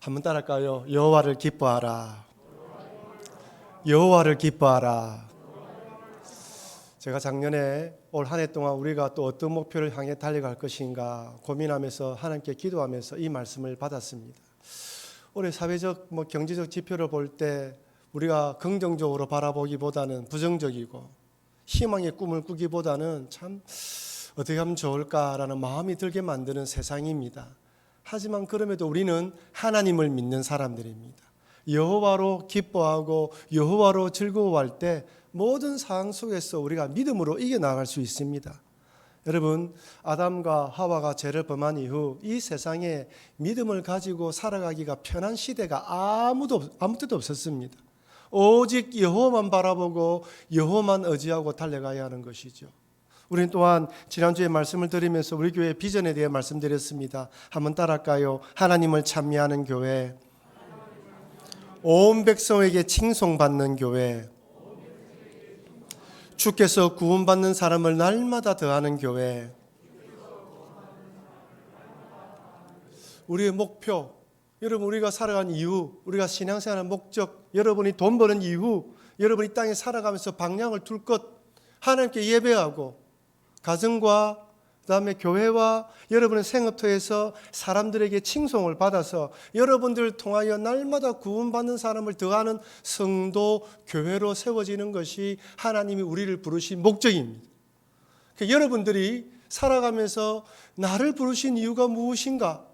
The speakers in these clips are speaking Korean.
한번 따라할까요? 여호와를 기뻐하라. 여호와를 기뻐하라. 제가 작년에 올 한 해 동안 우리가 또 어떤 목표를 향해 달려갈 것인가 고민하면서 하나님께 기도하면서 이 말씀을 받았습니다. 올해 사회적 경제적 지표를 볼 때 우리가 긍정적으로 바라보기보다는 부정적이고 희망의 꿈을 꾸기보다는 참 어떻게 하면 좋을까라는 마음이 들게 만드는 세상입니다. 하지만 그럼에도 우리는 하나님을 믿는 사람들입니다. 여호와로 기뻐하고 여호와로 즐거워할 때 모든 상황 속에서 우리가 믿음으로 이겨나갈 수 있습니다. 여러분, 아담과 하와가 죄를 범한 이후 이 세상에 믿음을 가지고 살아가기가 편한 시대가 아무 때도 없었습니다. 오직 여호와만 바라보고 여호와만 의지하고 달려가야 하는 것이죠. 우리는 또한 지난주에 말씀을 드리면서 우리 교회 비전에 대해 말씀드렸습니다. 한번 따라할까요? 하나님을 찬미하는 교회, 온 백성에게 칭송받는 교회, 주께서 구원받는 사람을 날마다 더하는 교회. 우리의 목표, 여러분 우리가 살아간 이유, 우리가 신앙생활의 목적, 여러분이 돈 버는 이유, 여러분이 땅에 살아가면서 방향을 둘 것, 하나님께 예배하고 가정과 그다음에 교회와 여러분의 생업터에서 사람들에게 칭송을 받아서 여러분들을 통하여 날마다 구원받는 사람을 더하는 성도 교회로 세워지는 것이 하나님이 우리를 부르신 목적입니다. 그러니까 여러분들이 살아가면서 나를 부르신 이유가 무엇인가?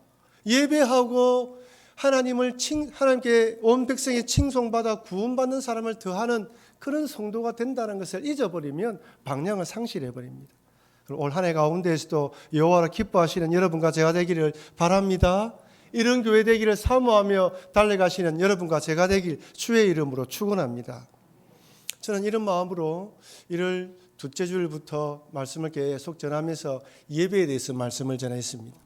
예배하고 하나님께 온 백성의 칭송받아 구원받는 사람을 더하는 그런 성도가 된다는 것을 잊어버리면 방향을 상실해버립니다. 올 한 해 가운데에서도 여호와를 기뻐하시는 여러분과 제가 되기를 바랍니다. 이런 교회 되기를 사모하며 달려가시는 여러분과 제가 되길 주의 이름으로 축원합니다. 저는 이런 마음으로 1월 둘째 주일부터 말씀을 계속 전하면서 예배에 대해서 말씀을 전했습니다.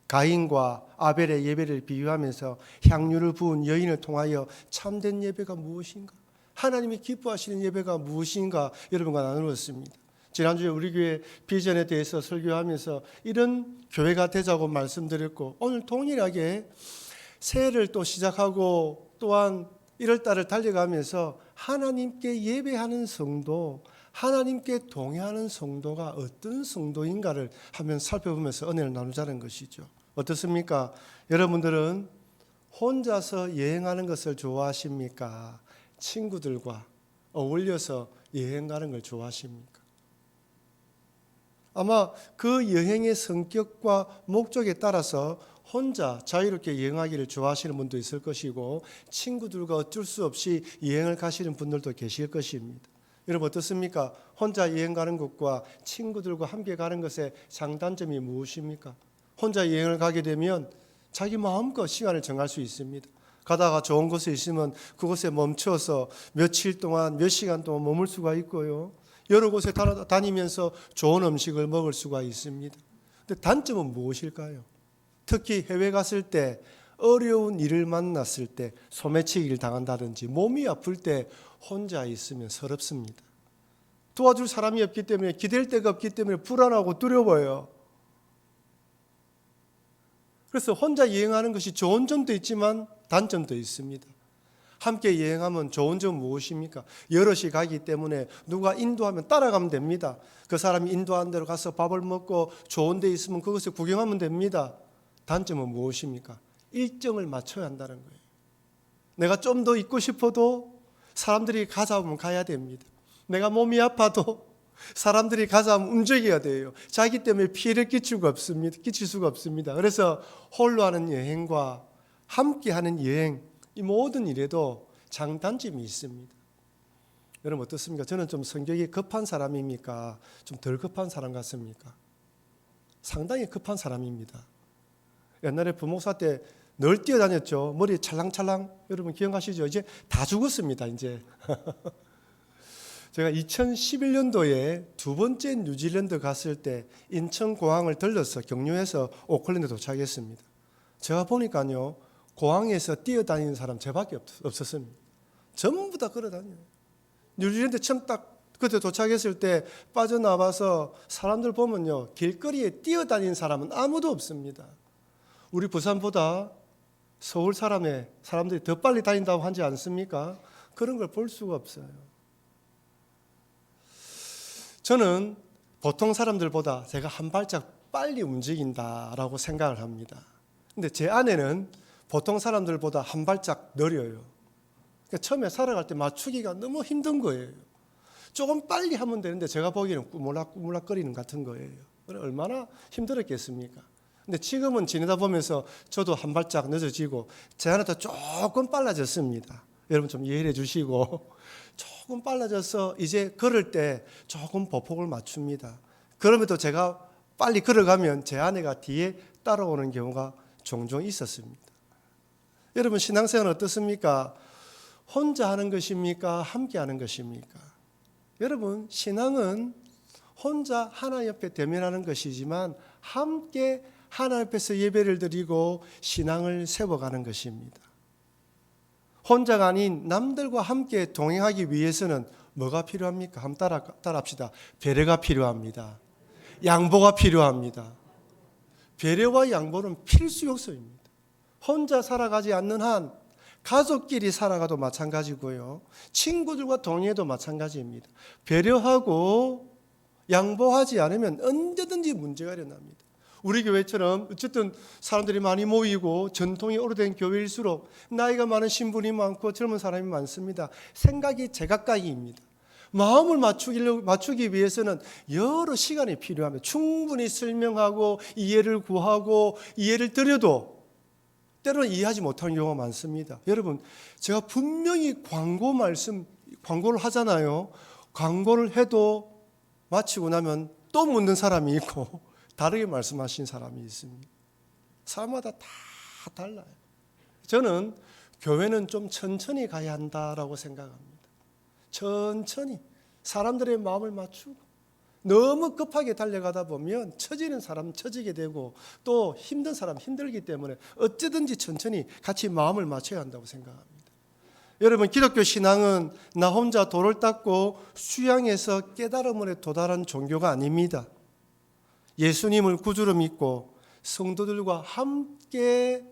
가인과 아벨의 예배를 비유하면서 향유를 부은 여인을 통하여 참된 예배가 무엇인가? 하나님이 기뻐하시는 예배가 무엇인가? 여러분과 나누었습니다. 지난주에 우리 교회 비전에 대해서 설교하면서 이런 교회가 되자고 말씀드렸고, 오늘 동일하게 새해를 또 시작하고 또한 1월달을 달려가면서 하나님께 예배하는 성도, 하나님께 동의하는 성도가 어떤 성도인가를 한번 살펴보면서 은혜를 나누자는 것이죠. 어떻습니까? 여러분들은 혼자서 여행하는 것을 좋아하십니까? 친구들과 어울려서 여행 가는 걸 좋아하십니까? 아마 그 여행의 성격과 목적에 따라서 혼자 자유롭게 여행하기를 좋아하시는 분도 있을 것이고 친구들과 어쩔 수 없이 여행을 가시는 분들도 계실 것입니다. 여러분 어떻습니까? 혼자 여행 가는 것과 친구들과 함께 가는 것의 장단점이 무엇입니까? 혼자 여행을 가게 되면 자기 마음껏 시간을 정할 수 있습니다. 가다가 좋은 곳에 있으면 그곳에 멈춰서 며칠 동안 몇 시간 동안 머물 수가 있고요. 여러 곳에 다니면서 좋은 음식을 먹을 수가 있습니다. 근데 단점은 무엇일까요? 특히 해외 갔을 때 어려운 일을 만났을 때 소매치기를 당한다든지 몸이 아플 때 혼자 있으면 서럽습니다. 도와줄 사람이 없기 때문에 기댈 데가 없기 때문에 불안하고 두려워요. 그래서 혼자 여행하는 것이 좋은 점도 있지만 단점도 있습니다. 함께 여행하면 좋은 점은 무엇입니까? 여럿이 가기 때문에 누가 인도하면 따라가면 됩니다. 그 사람이 인도하는 대로 가서 밥을 먹고 좋은 데 있으면 그것을 구경하면 됩니다. 단점은 무엇입니까? 일정을 맞춰야 한다는 거예요. 내가 좀 더 있고 싶어도 사람들이 가자 하면 가야 됩니다. 내가 몸이 아파도 사람들이 가자 하면 움직여야 돼요. 자기 때문에 피해를 끼칠 수가 없습니다. 그래서 홀로 하는 여행과 함께 하는 여행, 이 모든 일에도 장단점이 있습니다. 여러분 어떻습니까? 저는 좀 성격이 급한 사람입니까? 좀 덜 급한 사람 같습니까? 상당히 급한 사람입니다. 옛날에 부목사 때 늘 뛰어다녔죠. 머리 찰랑찰랑. 여러분 기억하시죠? 이제 다 죽었습니다. 이제 제가 2011년도에 두 번째 뉴질랜드 갔을 때 인천공항을 들러서 경유해서 오클랜드 도착했습니다. 제가 보니까요, 공항에서 뛰어다니는 사람 저밖에 없었습니다. 전부 다 걸어다녀요. 뉴질랜드 처음 딱 그때 도착했을 때 빠져나와서 사람들 보면요, 길거리에 뛰어다니는 사람은 아무도 없습니다. 우리 부산보다 서울 사람들이 더 빨리 다닌다고 하지 않습니까? 그런 걸 볼 수가 없어요. 저는 보통 사람들보다 제가 한 발짝 빨리 움직인다라고 생각을 합니다. 근데 제 아내는 보통 사람들보다 한 발짝 느려요. 그러니까 처음에 살아갈 때 맞추기가 너무 힘든 거예요. 조금 빨리 하면 되는데 제가 보기에는 꾸물락꾸물락거리는 같은 거예요. 얼마나 힘들었겠습니까? 근데 지금은 지내다 보면서 저도 한 발짝 늦어지고 제 아내도 조금 빨라졌습니다. 여러분 좀 이해해 주시고 조금 빨라져서 이제 걸을 때 조금 보폭을 맞춥니다. 그럼에도 제가 빨리 걸어가면 제 아내가 뒤에 따라오는 경우가 종종 있었습니다. 여러분 신앙생활은 어떻습니까? 혼자 하는 것입니까? 함께 하는 것입니까? 여러분 신앙은 혼자 하나님 옆에 대면하는 것이지만 함께 하나님 앞에서 예배를 드리고 신앙을 세워가는 것입니다. 혼자가 아닌 남들과 함께 동행하기 위해서는 뭐가 필요합니까? 한번 따라합시다. 배려가 필요합니다. 양보가 필요합니다. 배려와 양보는 필수 요소입니다. 혼자 살아가지 않는 한 가족끼리 살아가도 마찬가지고요. 친구들과 동행해도 마찬가지입니다. 배려하고 양보하지 않으면 언제든지 문제가 일어납니다. 우리 교회처럼 어쨌든 사람들이 많이 모이고 전통이 오래된 교회일수록 나이가 많은 신분이 많고 젊은 사람이 많습니다. 생각이 제각각입니다. 마음을 맞추기 위해서는 여러 시간이 필요합니다. 충분히 설명하고 이해를 구하고 이해를 드려도 때로는 이해하지 못하는 경우가 많습니다. 여러분 제가 분명히 광고를 하잖아요. 광고를 해도 마치고 나면 또 묻는 사람이 있고 다르게 말씀하신 사람이 있습니다. 사람마다 다 달라요. 저는 교회는 좀 천천히 가야 한다라고 생각합니다. 천천히 사람들의 마음을 맞추고 너무 급하게 달려가다 보면 처지는 사람 처지게 되고 또 힘든 사람 힘들기 때문에 어찌든지 천천히 같이 마음을 맞춰야 한다고 생각합니다. 여러분 기독교 신앙은 나 혼자 돌을 닦고 수양해서 깨달음에 도달한 종교가 아닙니다. 예수님을 구주로 믿고 성도들과 함께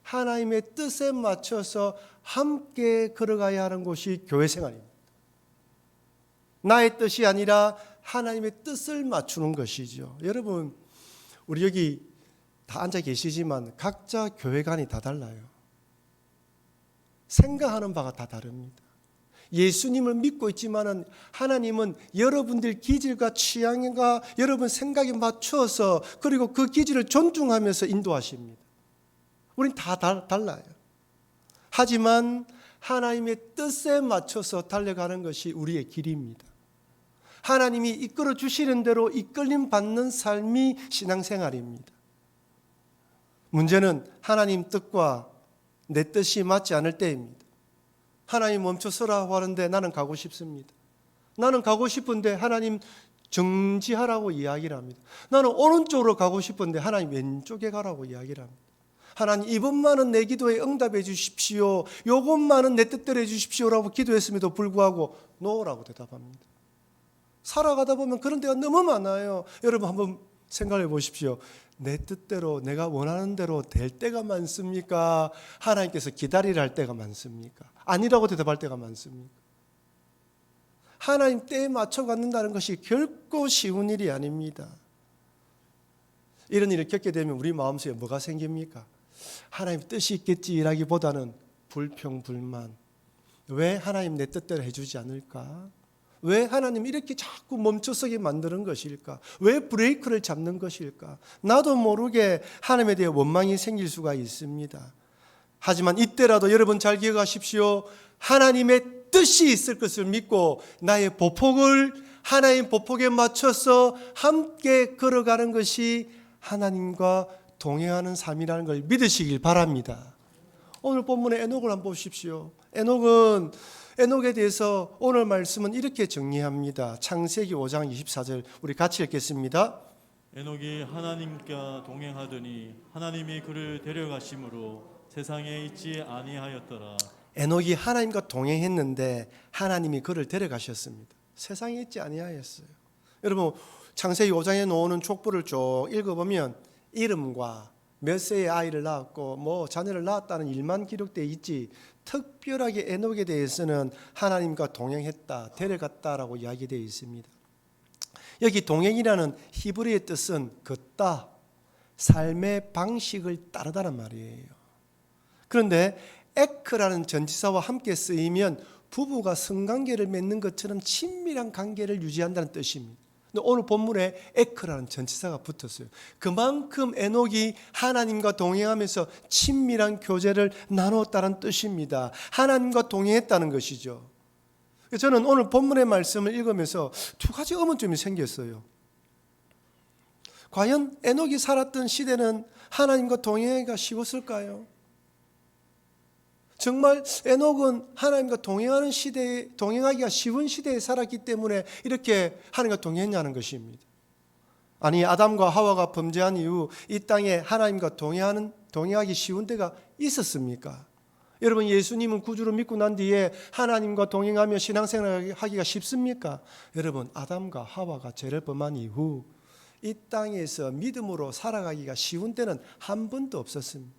하나님의 뜻에 맞춰서 함께 걸어가야 하는 곳이 교회 생활입니다. 나의 뜻이 아니라 하나님의 뜻을 맞추는 것이죠. 여러분 우리 여기 다 앉아 계시지만 각자 교회관이 다 달라요. 생각하는 바가 다 다릅니다. 예수님을 믿고 있지만은 하나님은 여러분들 기질과 취향과 여러분 생각에 맞추어서 그리고 그 기질을 존중하면서 인도하십니다. 우린 다 달라요. 하지만 하나님의 뜻에 맞춰서 달려가는 것이 우리의 길입니다. 하나님이 이끌어 주시는 대로 이끌림 받는 삶이 신앙생활입니다. 문제는 하나님 뜻과 내 뜻이 맞지 않을 때입니다. 하나님 멈춰서라고 하는데 나는 가고 싶습니다. 나는 가고 싶은데 하나님 정지하라고 이야기를 합니다. 나는 오른쪽으로 가고 싶은데 하나님 왼쪽에 가라고 이야기를 합니다. 하나님 이번만은 내 기도에 응답해 주십시오. 요것만은 내 뜻대로 해 주십시오라고 기도했음에도 불구하고 노라고 대답합니다. 살아가다 보면 그런 데가 너무 많아요. 여러분 한번 생각해 보십시오. 내 뜻대로 내가 원하는 대로 될 때가 많습니까? 하나님께서 기다리라 할 때가 많습니까? 아니라고 대답할 때가 많습니까? 하나님 때에 맞춰 갖는다는 것이 결코 쉬운 일이 아닙니다. 이런 일을 겪게 되면 우리 마음속에 뭐가 생깁니까? 하나님 뜻이 있겠지라기보다는 불평, 불만. 왜 하나님 내 뜻대로 해주지 않을까? 왜 하나님 이렇게 자꾸 멈춰서게 만드는 것일까? 왜 브레이크를 잡는 것일까? 나도 모르게 하나님에 대해 원망이 생길 수가 있습니다. 하지만 이때라도 여러분 잘 기억하십시오. 하나님의 뜻이 있을 것을 믿고 나의 보폭을 하나님 보폭에 맞춰서 함께 걸어가는 것이 하나님과 동행하는 삶이라는 걸 믿으시길 바랍니다. 오늘 본문의 에녹을 한번 보십시오. 에녹에 대해서 오늘 말씀은 이렇게 정리합니다. 창세기 5장 24절 우리 같이 읽겠습니다. 에녹이 하나님과 동행하더니 하나님이 그를 데려가심으로 세상에 있지 아니하였더라. 에녹이 하나님과 동행했는데 하나님이 그를 데려가셨습니다. 세상에 있지 아니하였어요. 여러분 창세기 5장에 나오는 족보를 쭉 읽어보면 이름과 몇 세의 아이를 낳았고 뭐 자녀를 낳았다는 일만 기록되어 있지 특별하게 에녹에 대해서는 하나님과 동행했다, 데려갔다라고 이야기되어 있습니다. 여기 동행이라는 히브리의 뜻은 걷다, 삶의 방식을 따르다는 말이에요. 그런데 에크라는 전치사와 함께 쓰이면 부부가 성관계를 맺는 것처럼 친밀한 관계를 유지한다는 뜻입니다. 근데 오늘 본문에 에크라는 전치사가 붙었어요. 그만큼 에녹이 하나님과 동행하면서 친밀한 교제를 나눴다는 뜻입니다. 하나님과 동행했다는 것이죠. 저는 오늘 본문의 말씀을 읽으면서 두 가지 의문점이 생겼어요. 과연 에녹이 살았던 시대는 하나님과 동행하기가 쉬웠을까요? 정말 에녹은 하나님과 동행하는 시대에, 동행하기가 쉬운 시대에 살았기 때문에 이렇게 하나님과 동행했냐는 것입니다. 아니, 아담과 하와가 범죄한 이후 이 땅에 하나님과 동행하기 쉬운 때가 있었습니까? 여러분, 예수님은 구주를 믿고 난 뒤에 하나님과 동행하며 신앙생활을 하기가 쉽습니까? 여러분, 아담과 하와가 죄를 범한 이후 이 땅에서 믿음으로 살아가기가 쉬운 때는 한 번도 없었습니다.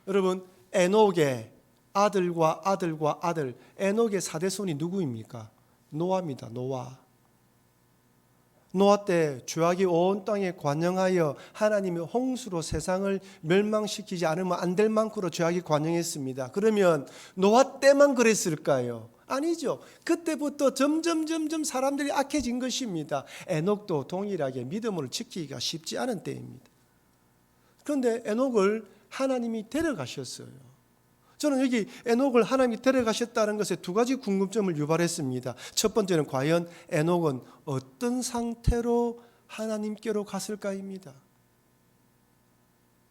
여러분, 에녹의 아들과 아들과 아들, 에녹의 4대손이 누구입니까? 노아입니다. 노아 때 죄악이 온 땅에 관영하여 하나님의 홍수로 세상을 멸망시키지 않으면 안 될 만큼으로 죄악이 관영했습니다. 그러면 노아 때만 그랬을까요? 아니죠. 그때부터 점점 사람들이 악해진 것입니다. 에녹도 동일하게 믿음을 지키기가 쉽지 않은 때입니다. 그런데 에녹을 하나님이 데려가셨어요. 저는 여기 에녹을 하나님이 데려가셨다는 것에 두 가지 궁금점을 유발했습니다. 첫 번째는 과연 에녹은 어떤 상태로 하나님께로 갔을까입니다.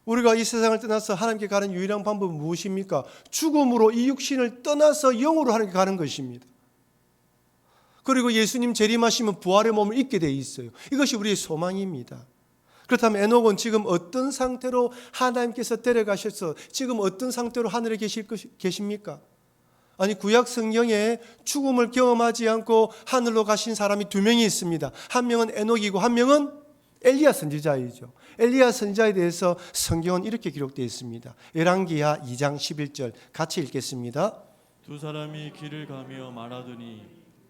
우리가 이 세상을 떠나서 하나님께 가는 유일한 방법은 무엇입니까? 죽음으로 이 육신을 떠나서 영으로 하나님께 가는 것입니다. 그리고 예수님 재림하시면 부활의 몸을 입게 되어 있어요. 이것이 우리의 소망입니다. 그렇다면 에녹은 지금 어떤 상태로 하나님께서 데려가셔서 지금 어떤 상태로 하늘에 계십니까? 아니, 구약 성경에 죽음을 경험하지 않고 하늘로 가신 사람이 두 명이 있습니다. 한 명은 에녹이고 한 명은 엘리야 선지자이죠. 엘리야 선지자에 대해서 성경은 이렇게 기록되어 있습니다. 열왕기하 2장 11절 같이 읽겠습니다. 두 사람이 길을 가며 말하더니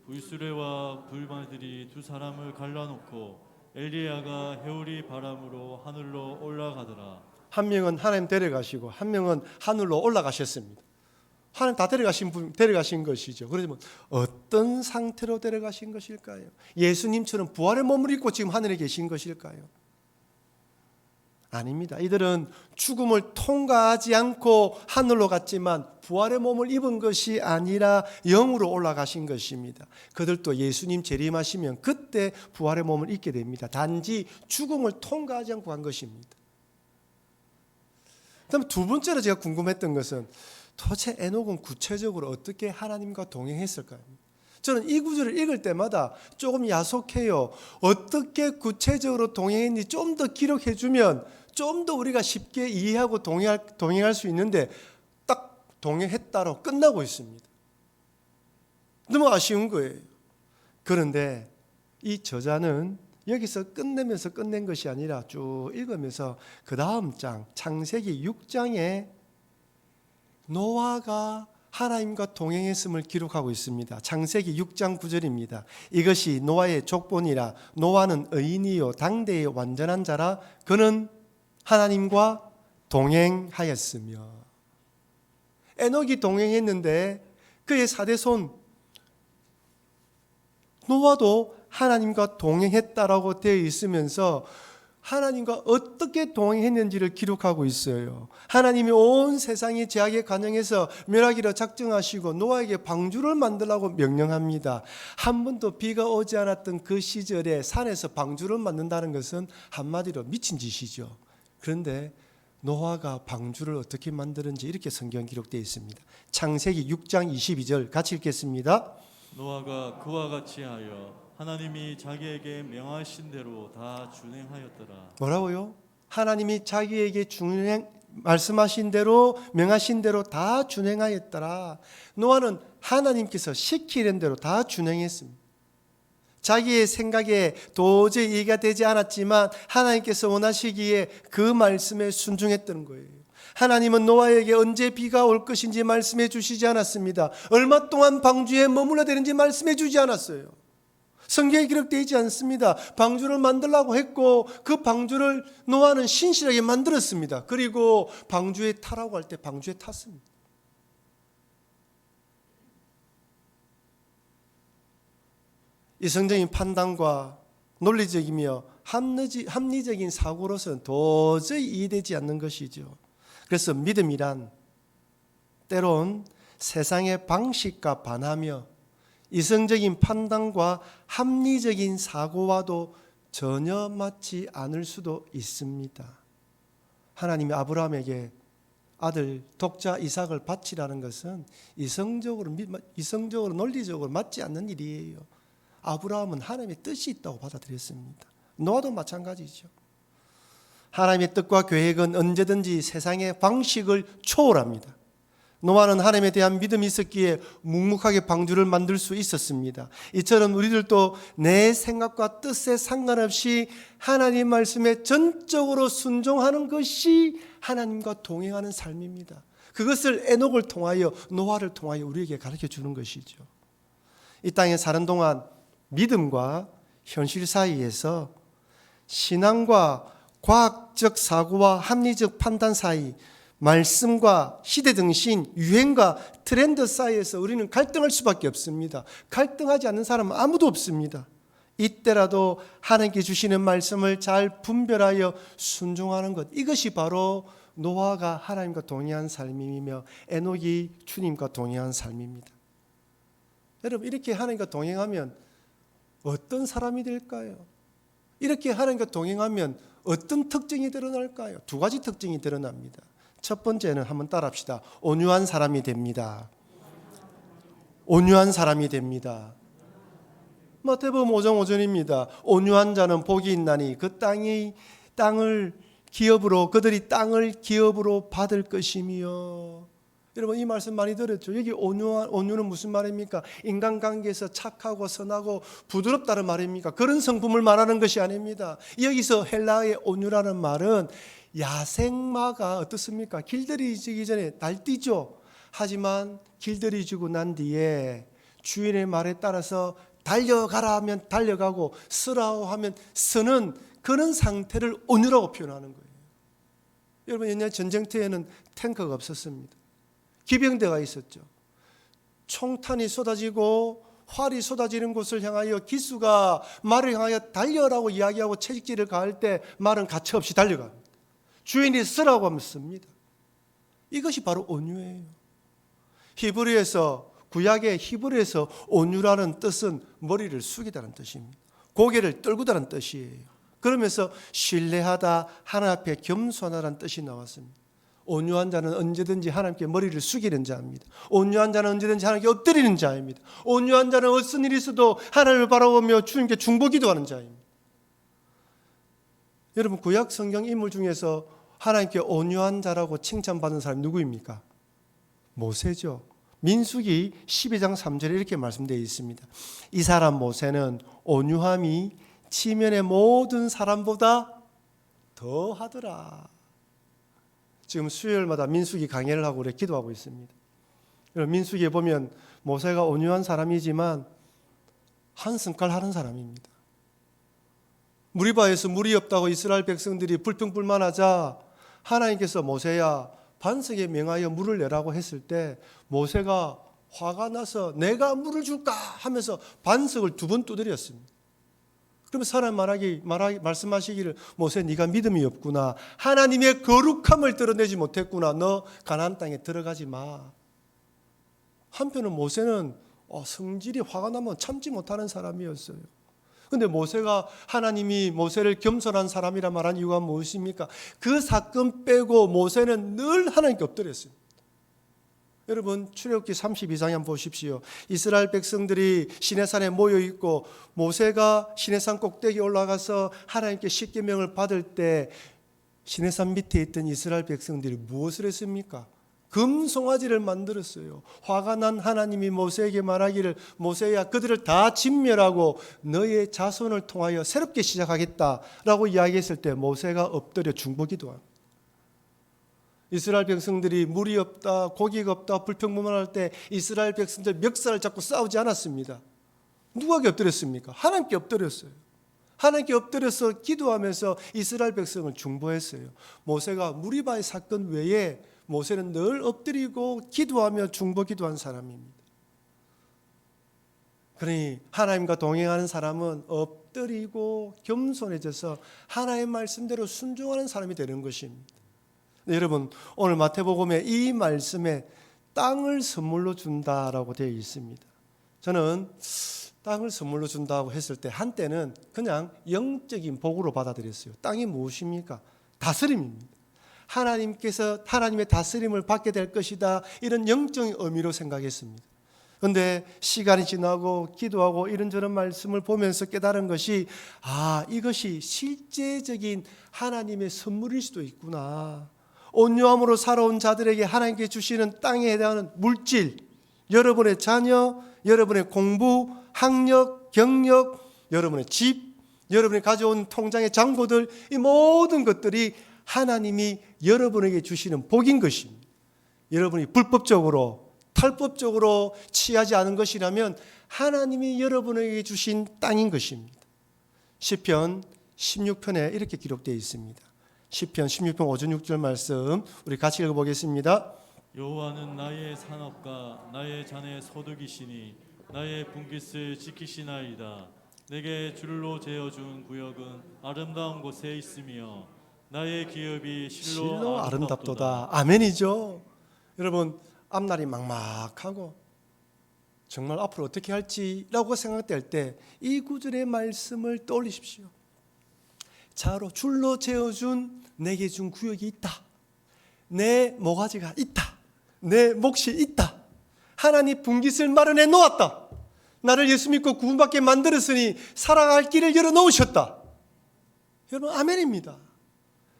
불수레와 불마들이 두 사람을 갈라놓고 엘리야가 해오리 바람으로 하늘로 올라가더라. 한 명은 하나님 데려가시고 한 명은 하늘로 올라가셨습니다. 하나님 다 데려가신 것이죠. 그러면 어떤 상태로 데려가신 것일까요? 예수님처럼 부활의 몸을 입고 지금 하늘에 계신 것일까요? 아닙니다. 이들은 죽음을 통과하지 않고 하늘로 갔지만 부활의 몸을 입은 것이 아니라 영으로 올라가신 것입니다. 그들도 예수님 재림하시면 그때 부활의 몸을 입게 됩니다. 단지 죽음을 통과하지 않고 간 것입니다. 그다음에 두 번째로 제가 궁금했던 것은 도대체 에녹은 구체적으로 어떻게 하나님과 동행했을까요? 저는 이 구절을 읽을 때마다 조금 야속해요. 어떻게 구체적으로 동행했는지 좀 더 기록해 주면 좀 더 우리가 쉽게 이해하고 동행할 수 있는데 딱 동행했다로 끝나고 있습니다. 너무 아쉬운 거예요. 그런데 이 저자는 여기서 끝내면서 끝낸 것이 아니라 쭉 읽으면서 그 다음 장 창세기 6장에 노아가 하나님과 동행했음을 기록하고 있습니다. 창세기 6장 9절입니다. 이것이 노아의 족본이라. 노아는 의인이요 당대의 완전한 자라. 그는 하나님과 동행하였으며. 에녹이 동행했는데 그의 4대손 노아도 하나님과 동행했다라고 되어 있으면서 하나님과 어떻게 동행했는지를 기록하고 있어요. 하나님이 온 세상이 죄악에 관영해서 멸하기로 작정하시고 노아에게 방주를 만들라고 명령합니다. 한 번도 비가 오지 않았던 그 시절에 산에서 방주를 만든다는 것은 한마디로 미친 짓이죠. 그런데 노아가 방주를 어떻게 만드는지 이렇게 성경 기록되어 있습니다. 창세기 6장 22절 같이 읽겠습니다. 노아가 그와 같이 하여 하나님이 자기에게 명하신 대로 다 준행하였더라. 뭐라고요? 하나님이 자기에게 말씀하신 대로 명하신 대로 다 준행하였더라. 노아는 하나님께서 시키는 대로 다 준행했습니다. 자기의 생각에 도저히 이해가 되지 않았지만 하나님께서 원하시기에 그 말씀에 순종했던 거예요. 하나님은 노아에게 언제 비가 올 것인지 말씀해 주시지 않았습니다. 얼마 동안 방주에 머물러야 되는지 말씀해 주지 않았어요. 성경에 기록되어 있지 않습니다. 방주를 만들라고 했고 그 방주를 노아는 신실하게 만들었습니다. 그리고 방주에 타라고 할 때 방주에 탔습니다. 이성적인 판단과 논리적이며 합리적인 사고로서는 도저히 이해되지 않는 것이죠. 그래서 믿음이란 때론 세상의 방식과 반하며 이성적인 판단과 합리적인 사고와도 전혀 맞지 않을 수도 있습니다. 하나님이 아브라함에게 아들 독자 이삭을 바치라는 것은 이성적으로 논리적으로 맞지 않는 일이에요. 아브라함은 하나님의 뜻이 있다고 받아들였습니다. 노아도 마찬가지죠. 하나님의 뜻과 계획은 언제든지 세상의 방식을 초월합니다. 노아는 하나님에 대한 믿음이 있었기에 묵묵하게 방주를 만들 수 있었습니다. 이처럼 우리들도 내 생각과 뜻에 상관없이 하나님 말씀에 전적으로 순종하는 것이 하나님과 동행하는 삶입니다. 그것을 에녹을 통하여 노아를 통하여 우리에게 가르쳐 주는 것이죠. 이 땅에 사는 동안 믿음과 현실 사이에서 신앙과 과학적 사고와 합리적 판단 사이, 말씀과 시대등신, 유행과 트렌드 사이에서 우리는 갈등할 수밖에 없습니다. 갈등하지 않는 사람은 아무도 없습니다. 이때라도 하나님께 주시는 말씀을 잘 분별하여 순종하는 것, 이것이 바로 노아가 하나님과 동행한 삶이며 에녹이 주님과 동행한 삶입니다. 여러분, 이렇게 하나님과 동행하면 어떤 사람이 될까요? 이렇게 하나님과 동행하면 어떤 특징이 드러날까요? 두 가지 특징이 드러납니다. 첫 번째는 한번 따라합시다. 온유한 사람이 됩니다. 온유한 사람이 됩니다. 마태복음 5장 5절입니다. 온유한 자는 복이 있나니 그들이 땅을 기업으로 받을 것이며. 여러분, 이 말씀 많이 들었죠? 여기 온유는 무슨 말입니까? 인간관계에서 착하고 선하고 부드럽다는 말입니까? 그런 성품을 말하는 것이 아닙니다. 여기서 헬라어의 온유라는 말은 야생마가 어떻습니까? 길들이지기 전에 날뛰죠. 하지만 길들이지고 난 뒤에 주인의 말에 따라서 달려가라 하면 달려가고 서라고 하면 서는 그런 상태를 온유라고 표현하는 거예요. 여러분, 옛날 전쟁터에는 탱크가 없었습니다. 기병대가 있었죠. 총탄이 쏟아지고 활이 쏟아지는 곳을 향하여 기수가 말을 향하여 달려라고 이야기하고 채찍질을 가할 때 말은 가차없이 달려갑니다. 주인이 쓰라고 하면 씁니다. 이것이 바로 온유예요. 구약의 히브리에서 온유라는 뜻은 머리를 숙이다는 뜻입니다. 고개를 떨구다는 뜻이에요. 그러면서 신뢰하다, 하나님 앞에 겸손하다는 뜻이 나왔습니다. 온유한 자는 언제든지 하나님께 머리를 숙이는 자입니다. 온유한 자는 언제든지 하나님께 엎드리는 자입니다. 온유한 자는 어떤 일이 있어도 하나님을 바라보며 주님께 중보기도하는 자입니다. 여러분, 구약 성경 인물 중에서 하나님께 온유한 자라고 칭찬받은 사람이 누구입니까? 모세죠. 민수기 12장 3절에 이렇게 말씀되어 있습니다. 이 사람 모세는 온유함이 지면의 모든 사람보다 더하더라. 지금 수요일마다 민수기 강해를 하고 우리 기도하고 있습니다. 민수기에 보면 모세가 온유한 사람이지만 한승깔 하는 사람입니다. 무리바에서 물이 없다고 이스라엘 백성들이 불평불만하자 하나님께서 모세야 반석에 명하여 물을 내라고 했을 때 모세가 화가 나서 내가 물을 줄까 하면서 반석을 2번 두드렸습니다. 그러면 사람 말씀하시기를 모세 네가 믿음이 없구나. 하나님의 거룩함을 드러내지 못했구나. 너 가나안 땅에 들어가지 마. 한편은 모세는 성질이 화가 나면 참지 못하는 사람이었어요. 그런데 모세가 하나님이 모세를 겸손한 사람이라 말한 이유가 무엇입니까? 그 사건 빼고 모세는 늘 하나님께 엎드렸습니다. 여러분, 출애굽기 32장에 한번 보십시오. 이스라엘 백성들이 시내산에 모여 있고 모세가 시내산 꼭대기에 올라가서 하나님께 십계명을 받을 때 시내산 밑에 있던 이스라엘 백성들이 무엇을 했습니까? 금송아지를 만들었어요. 화가 난 하나님이 모세에게 말하기를 모세야 그들을 다 진멸하고 너의 자손을 통하여 새롭게 시작하겠다라고 이야기했을 때 모세가 엎드려 중보기도 합니다. 이스라엘 백성들이 물이 없다, 고기가 없다, 불평불만할 때 이스라엘 백성들 멱살을 잡고 싸우지 않았습니다. 누구에게 엎드렸습니까? 하나님께 엎드렸어요. 하나님께 엎드려서 기도하면서 이스라엘 백성을 중보했어요. 모세가 무리바의 사건 외에 모세는 늘 엎드리고 기도하며 중보 기도한 사람입니다. 그러니 하나님과 동행하는 사람은 엎드리고 겸손해져서 하나님의 말씀대로 순종하는 사람이 되는 것입니다. 네, 여러분 오늘 마태복음에 이 말씀에 땅을 선물로 준다라고 되어 있습니다. 저는 땅을 선물로 준다고 했을 때 한때는 그냥 영적인 복으로 받아들였어요. 땅이 무엇입니까? 다스림입니다. 하나님께서 하나님의 다스림을 받게 될 것이다, 이런 영적인 의미로 생각했습니다. 그런데 시간이 지나고 기도하고 이런저런 말씀을 보면서 깨달은 것이 이것이 실제적인 하나님의 선물일 수도 있구나. 온유함으로 살아온 자들에게 하나님께 주시는 땅에 해당하는 물질, 여러분의 자녀, 여러분의 공부, 학력, 경력, 여러분의 집, 여러분이 가져온 통장의 잔고들, 이 모든 것들이 하나님이 여러분에게 주시는 복인 것입니다. 여러분이 불법적으로 탈법적으로 취하지 않은 것이라면 하나님이 여러분에게 주신 땅인 것입니다. 시편 16편에 이렇게 기록되어 있습니다. 시편 16편 5절 6절 말씀 우리 같이 읽어보겠습니다. 여호와는 나의 산업과 나의 잔의 소득이시니 나의 분깃을 지키시나이다. 내게 줄로 재어준 구역은 아름다운 곳에 있으며 나의 기업이 실로 아름답도다. 아멘이죠. 여러분 앞날이 막막하고 정말 앞으로 어떻게 할지라고 생각될 때 이 구절의 말씀을 떠올리십시오. 자로 줄로 재어준 내게 준 구역이 있다. 내 모가지가 있다. 내 몫이 있다. 하나님 분깃을 마련해 놓았다. 나를 예수 믿고 구원받게 만들었으니 살아갈 길을 열어놓으셨다. 여러분 아멘입니다.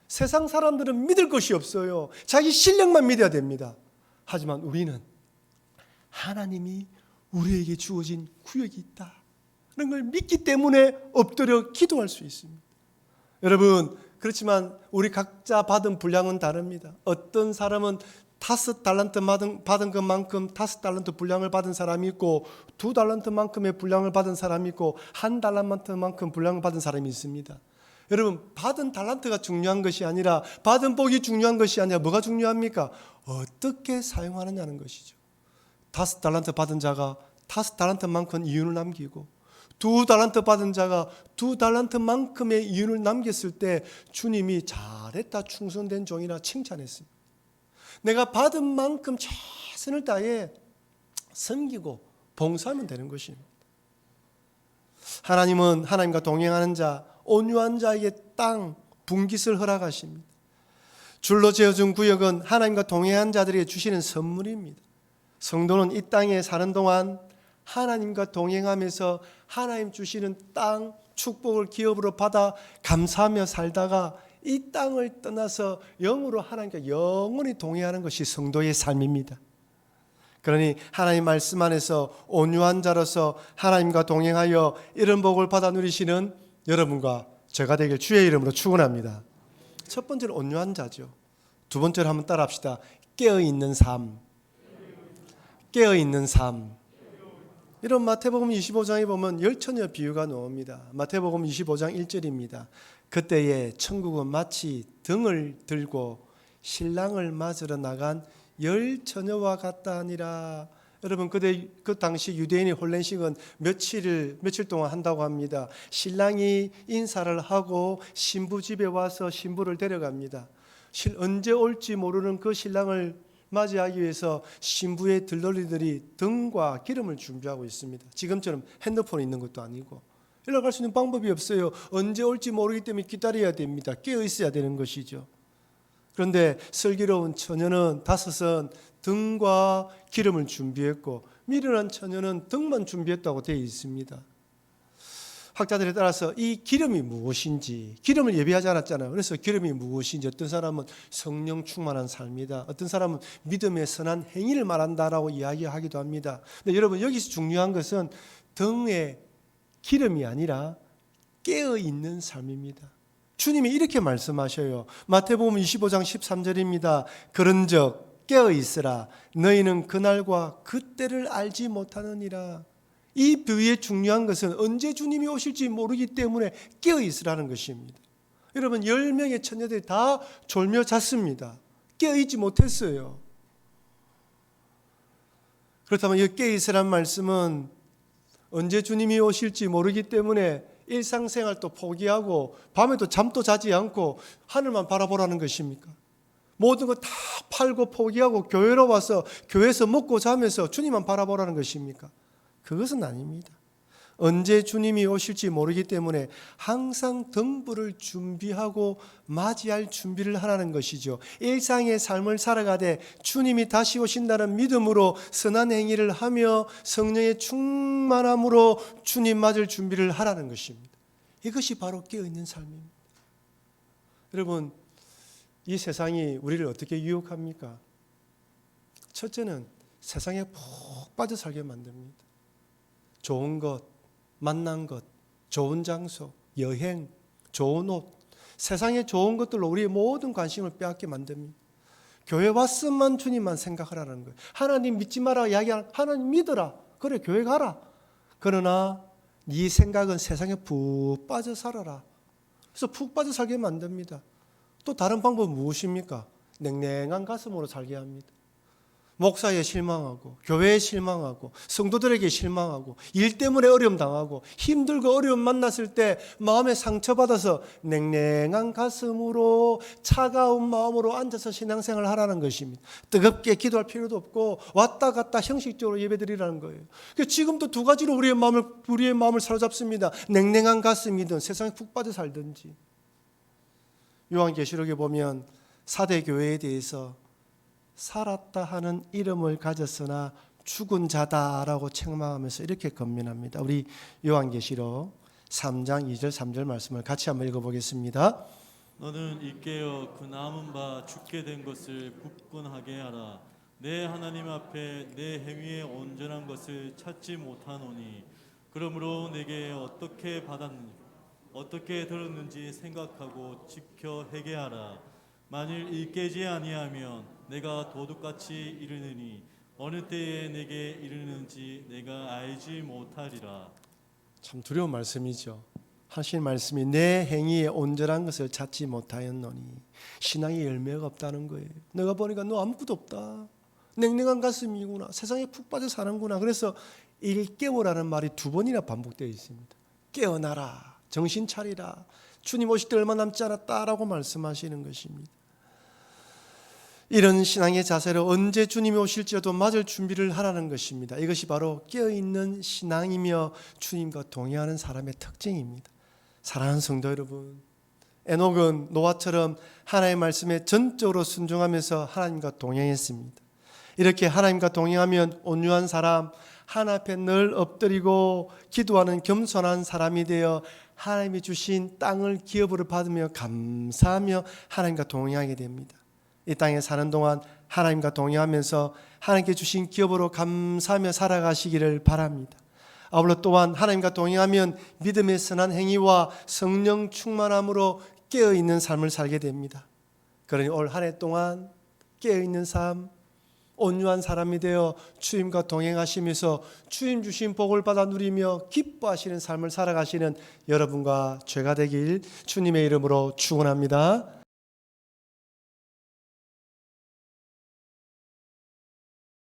세상 사람들은 믿을 것이 없어요. 자기 실력만 믿어야 됩니다. 하지만 우리는 하나님이 우리에게 주어진 구역이 있다, 그런 걸 믿기 때문에 엎드려 기도할 수 있습니다. 여러분 그렇지만 우리 각자 받은 분량은 다릅니다. 어떤 사람은 5달란트 받은 것만큼 5달란트 분량을 받은 사람이 있고 2달란트만큼의 분량을 받은 사람이 있고 1달란트만큼 분량을 받은 사람이 있습니다. 여러분 받은 달란트가 중요한 것이 아니라 받은 복이 중요한 것이 아니라 뭐가 중요합니까? 어떻게 사용하느냐는 것이죠. 5달란트 받은 자가 5달란트만큼 이윤을 남기고 2달란트 받은 자가 2달란트만큼의 이윤을 남겼을 때 주님이 잘했다, 충성된 종이라 칭찬했습니다. 내가 받은 만큼 최선을 다해 섬기고 봉사하면 되는 것입니다. 하나님은 하나님과 동행하는 자, 온유한 자에게 땅, 분깃을 허락하십니다. 줄로 재어준 구역은 하나님과 동행한 자들에게 주시는 선물입니다. 성도는 이 땅에 사는 동안 하나님과 동행하면서 하나님 주시는 땅, 축복을 기업으로 받아 감사하며 살다가 이 땅을 떠나서 영으로 하나님과 영원히 동행하는 것이 성도의 삶입니다. 그러니 하나님 말씀 안에서 온유한 자로서 하나님과 동행하여 이런 복을 받아 누리시는 여러분과 제가 되길 주의 이름으로 축원합니다. 첫 번째는 온유한 자죠. 두 번째로 한번 따라합시다. 깨어있는 삶. 깨어있는 삶. 이런 마태복음 25장에 보면 열처녀 비유가 나옵니다. 마태복음 25장 1절입니다. 그때에 천국은 마치 등을 들고 신랑을 맞으러 나간 열처녀와 같다 하니라. 여러분 그 당시 유대인의 혼례식은 며칠 동안 한다고 합니다. 신랑이 인사를 하고 신부 집에 와서 신부를 데려갑니다. 언제 올지 모르는 그 신랑을 맞이하기 위해서 신부의 들러리들이 등과 기름을 준비하고 있습니다. 지금처럼 핸드폰이 있는 것도 아니고 연락할 수 있는 방법이 없어요. 언제 올지 모르기 때문에 기다려야 됩니다. 깨어 있어야 되는 것이죠. 그런데 슬기로운 처녀는 5은 등과 기름을 준비했고 미련한 처녀는 등만 준비했다고 되어 있습니다. 학자들에 따라서 이 기름이 무엇인지, 기름을 예비하지 않았잖아요. 그래서 기름이 무엇인지, 어떤 사람은 성령 충만한 삶이다, 어떤 사람은 믿음의 선한 행위를 말한다라고 이야기하기도 합니다. 근데 여러분, 여기서 중요한 것은 등에 기름이 아니라 깨어있는 삶입니다. 주님이 이렇게 말씀하셔요. 마태복음 25장 13절입니다. 그런즉 깨어있으라, 너희는 그날과 그때를 알지 못하느니라. 이 비유의 중요한 것은 언제 주님이 오실지 모르기 때문에 깨어있으라는 것입니다. 여러분, 10명의 처녀들이 다 졸며 잤습니다. 깨어있지 못했어요. 그렇다면 이 깨어있으라는 말씀은 언제 주님이 오실지 모르기 때문에 일상생활도 포기하고 밤에도 잠도 자지 않고 하늘만 바라보라는 것입니까? 모든 거 다 팔고 포기하고 교회로 와서 교회에서 먹고 자면서 주님만 바라보라는 것입니까? 그것은 아닙니다. 언제 주님이 오실지 모르기 때문에 항상 등불을 준비하고 맞이할 준비를 하라는 것이죠. 일상의 삶을 살아가되 주님이 다시 오신다는 믿음으로 선한 행위를 하며 성령의 충만함으로 주님 맞을 준비를 하라는 것입니다. 이것이 바로 깨어있는 삶입니다. 여러분, 이 세상이 우리를 어떻게 유혹합니까? 첫째는 세상에 푹 빠져 살게 만듭니다. 좋은 것, 만난 것, 좋은 장소, 여행, 좋은 옷, 세상의 좋은 것들로 우리의 모든 관심을 빼앗게 만듭니다. 교회 왔으면 주님만 생각하라는 거예요. 하나님 믿지 마라 이야기하는, 하나님 믿어라. 그래, 교회 가라. 그러나 네 생각은 세상에 푹 빠져 살아라. 그래서 푹 빠져 살게 만듭니다. 또 다른 방법은 무엇입니까? 냉랭한 가슴으로 살게 합니다. 목사에 실망하고 교회에 실망하고 성도들에게 실망하고 일 때문에 어려움 당하고 힘들고 어려움 만났을 때 마음에 상처받아서 냉랭한 가슴으로 차가운 마음으로 앉아서 신앙생활을 하라는 것입니다. 뜨겁게 기도할 필요도 없고 왔다 갔다 형식적으로 예배드리라는 거예요. 지금도 두 가지로 우리의 마음을 사로잡습니다. 냉랭한 가슴이든 세상에 푹 빠져 살든지. 요한계시록에 보면 사대 교회에 대해서 살았다 하는 이름을 가졌으나 죽은 자다라고 책망하면서 이렇게 권면합니다. 우리 요한계시록 3장 2절 3절 말씀을 같이 한번 읽어보겠습니다. 너는 일깨어 그 남은 바 죽게 된 것을 굳건하게 하라. 내 하나님 앞에 내 행위의 온전한 것을 찾지 못하노니 그러므로 내게 어떻게 받았는지 어떻게 들었는지 생각하고 지켜 회개하라. 만일 일깨지 아니하면 내가 도둑같이 이르느니 어느 때에 내게 이르는지 내가 알지 못하리라. 참 두려운 말씀이죠. 하신 말씀이 내 행위에 온전한 것을 찾지 못하였노니 신앙의 열매가 없다는 거예요. 내가 보니까 너 아무것도 없다. 냉랭한 가슴이구나. 세상에 푹 빠져 사는구나. 그래서 일깨우라는 말이 2번이나 반복되어 있습니다. 깨어나라. 정신 차리라. 주님 오실 때 얼마 남지 않았다라고 말씀하시는 것입니다. 이런 신앙의 자세로 언제 주님이 오실지라도 맞을 준비를 하라는 것입니다. 이것이 바로 깨어있는 신앙이며 주님과 동행하는 사람의 특징입니다. 사랑하는 성도 여러분, 에녹은 노아처럼 하나님의 말씀에 전적으로 순종하면서 하나님과 동행했습니다. 이렇게 하나님과 동행하면 온유한 사람, 하나님 앞에 늘 엎드리고 기도하는 겸손한 사람이 되어 하나님이 주신 땅을 기업으로 받으며 감사하며 하나님과 동행하게 됩니다. 이 땅에 사는 동안 하나님과 동행하면서 하나님께 주신 기업으로 감사하며 살아가시기를 바랍니다. 아울러 또한 하나님과 동행하면 믿음의 선한 행위와 성령 충만함으로 깨어있는 삶을 살게 됩니다. 그러니 올 한 해 동안 깨어있는 삶, 온유한 사람이 되어 주님과 동행하시면서 주님 주신 복을 받아 누리며 기뻐하시는 삶을 살아가시는 여러분과 죄가 되길 주님의 이름으로 축원합니다.